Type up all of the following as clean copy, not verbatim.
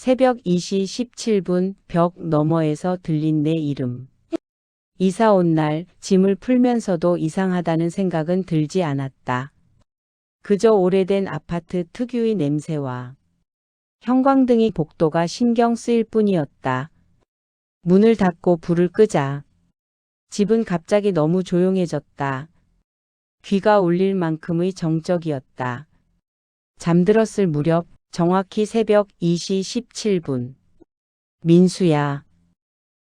새벽 2시 17분 벽 너머에서 들린 내 이름. 이사 온 날 짐을 풀면서도 이상하다는 생각은 들지 않았다. 그저 오래된 아파트 특유의 냄새와 형광등의 복도가 신경 쓰일 뿐이었다. 문을 닫고 불을 끄자 집은 갑자기 너무 조용해졌다. 귀가 울릴 만큼의 정적이었다. 잠들었을 무렵 정확히 새벽 2시 17분. 민수야.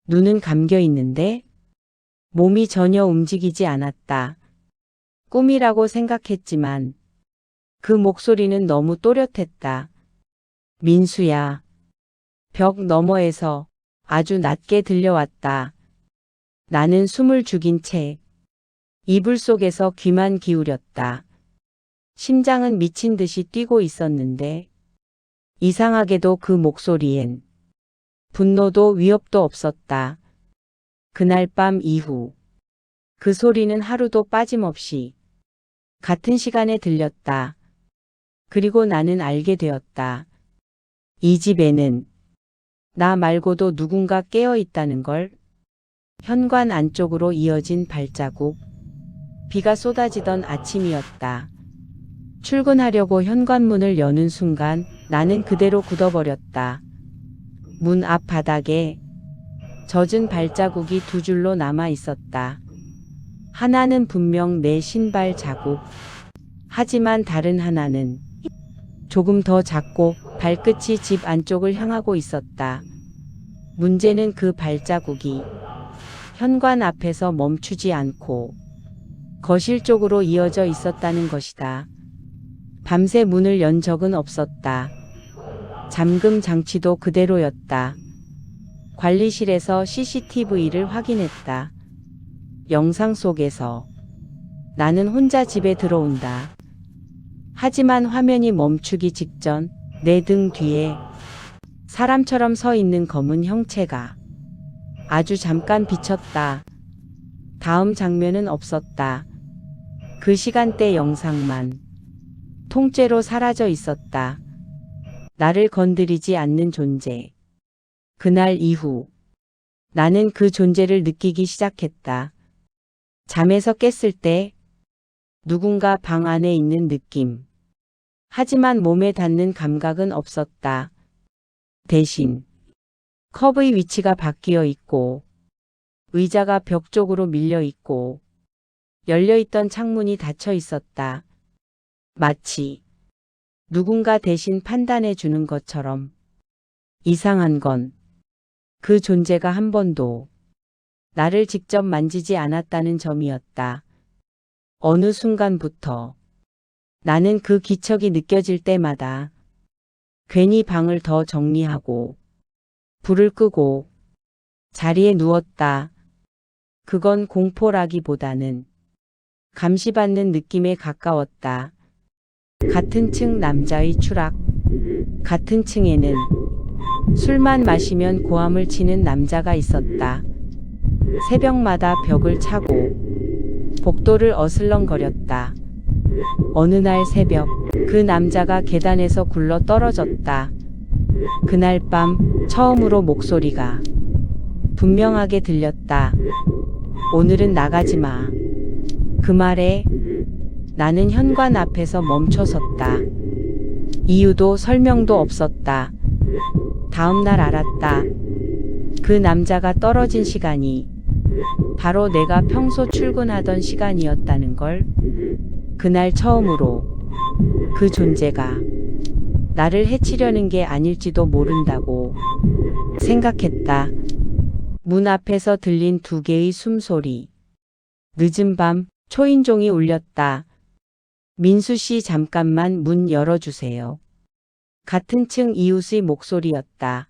눈은 감겨 있는데 몸이 전혀 움직이지 않았다. 꿈이라고 생각했지만 그 목소리는 너무 또렷했다. 민수야. 벽 너머에서 아주 낮게 들려왔다. 나는 숨을 죽인 채 이불 속에서 귀만 기울였다. 심장은 미친 듯이 뛰고 있었는데 이상하게도 그 목소리엔 분노도 위협도 없었다. 그날 밤 이후 그 소리는 하루도 빠짐없이 같은 시간에 들렸다. 그리고 나는 알게 되었다. 이 집에는 나 말고도 누군가 깨어 있다는 걸. 현관 안쪽으로 이어진 발자국. 비가 쏟아지던 아침이었다. 출근하려고 현관문을 여는 순간 나는 그대로 굳어버렸다. 문 앞 바닥에 젖은 발자국이 두 줄로 남아 있었다. 하나는 분명 내 신발 자국. 하지만 다른 하나는 조금 더 작고 발끝이 집 안쪽을 향하고 있었다. 문제는 그 발자국이 현관 앞에서 멈추지 않고 거실 쪽으로 이어져 있었다는 것이다. 밤새 문을 연 적은 없었다. 잠금 장치도 그대로였다. 관리실에서 CCTV를 확인했다. 영상 속에서 나는 혼자 집에 들어온다. 하지만 화면이 멈추기 직전 내 등 뒤에 사람처럼 서 있는 검은 형체가 아주 잠깐 비쳤다. 다음 장면은 없었다. 그 시간대 영상만 통째로 사라져 있었다. 나를 건드리지 않는 존재. 그날 이후 나는 그 존재를 느끼기 시작했다. 잠에서 깼을 때 누군가 방 안에 있는 느낌. 하지만 몸에 닿는 감각은 없었다. 대신 컵의 위치가 바뀌어 있고 의자가 벽 쪽으로 밀려 있고 열려있던 창문이 닫혀 있었다. 마치 누군가 대신 판단해 주는 것처럼. 이상한 건 그 존재가 한 번도 나를 직접 만지지 않았다는 점이었다. 어느 순간부터 나는 그 기척이 느껴질 때마다 괜히 방을 더 정리하고 불을 끄고 자리에 누웠다. 그건 공포라기보다는 감시받는 느낌에 가까웠다. 같은 층 남자의 추락. 같은 층에는 술만 마시면 고함을 치는 남자가 있었다. 새벽마다 벽을 차고 복도를 어슬렁거렸다. 어느 날 새벽 그 남자가 계단에서 굴러 떨어졌다. 그날 밤 처음으로 목소리가 분명하게 들렸다. 오늘은 나가지 마. 그 말에 나는 현관 앞에서 멈춰섰다. 이유도 설명도 없었다. 다음 날 알았다. 그 남자가 떨어진 시간이 바로 내가 평소 출근하던 시간이었다는 걸. 그날 처음으로 그 존재가 나를 해치려는 게 아닐지도 모른다고 생각했다. 문 앞에서 들린 두 개의 숨소리. 늦은 밤 초인종이 울렸다. 민수 씨 잠깐만 문 열어주세요. 같은 층 이웃의 목소리였다.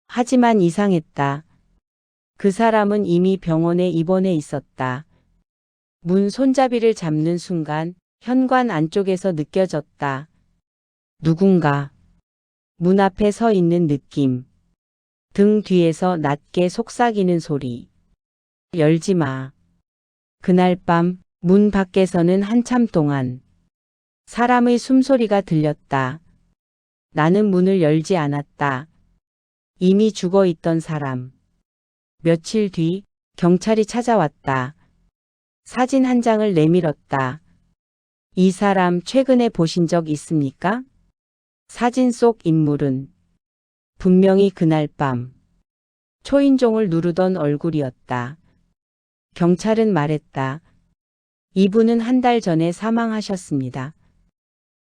하지만 이상했다. 그 사람은 이미 병원에 입원해 있었다. 문 손잡이를 잡는 순간 현관 안쪽에서 느껴졌다. 누군가 문 앞에 서 있는 느낌. 등 뒤에서 낮게 속삭이는 소리. 열지 마. 그날 밤 문 밖에서는 한참 동안 사람의 숨소리가 들렸다. 나는 문을 열지 않았다. 이미 죽어 있던 사람. 며칠 뒤 경찰이 찾아왔다. 사진 한 장을 내밀었다. 이 사람 최근에 보신 적 있습니까? 사진 속 인물은 분명히 그날 밤 초인종을 누르던 얼굴이었다. 경찰은 말했다. 이분은 한 달 전에 사망하셨습니다.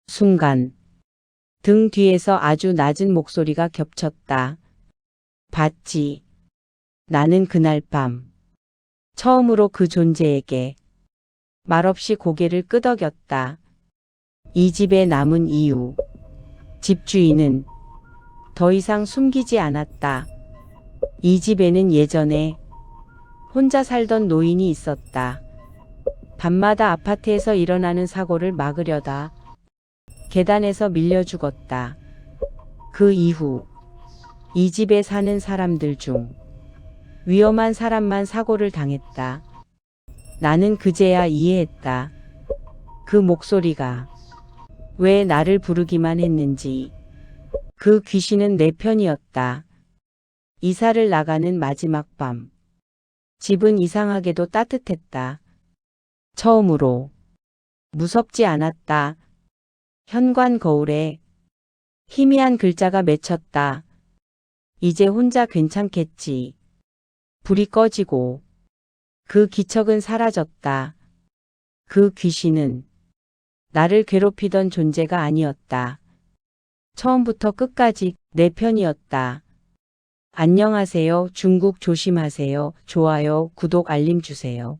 순간 등 뒤에서 아주 낮은 목소리가 겹쳤다. 봤지? 나는 그날 밤 처음으로 그 존재에게 말없이 고개를 끄덕였다. 이 집에 남은 이유. 집주인은 더 이상 숨기지 않았다. 이 집에는 예전에 혼자 살던 노인이 있었다. 밤마다 아파트에서 일어나는 사고를 막으려다 계단에서 밀려 죽었다. 그 이후 이 집에 사는 사람들 중 위험한 사람만 사고를 당했다. 나는 그제야 이해했다. 그 목소리가 왜 나를 부르기만 했는지. 그 귀신은 내 편이었다. 이사를 나가는 마지막 밤. 집은 이상하게도 따뜻했다. 처음으로 무섭지 않았다. 현관 거울에 희미한 글자가 맺혔다. 이제 혼자 괜찮겠지. 불이 꺼지고 그 기척은 사라졌다. 그 귀신은 나를 괴롭히던 존재가 아니었다. 처음부터 끝까지 내 편이었다. 안녕하세요. 중국 조심하세요. 좋아요, 구독, 알림 주세요.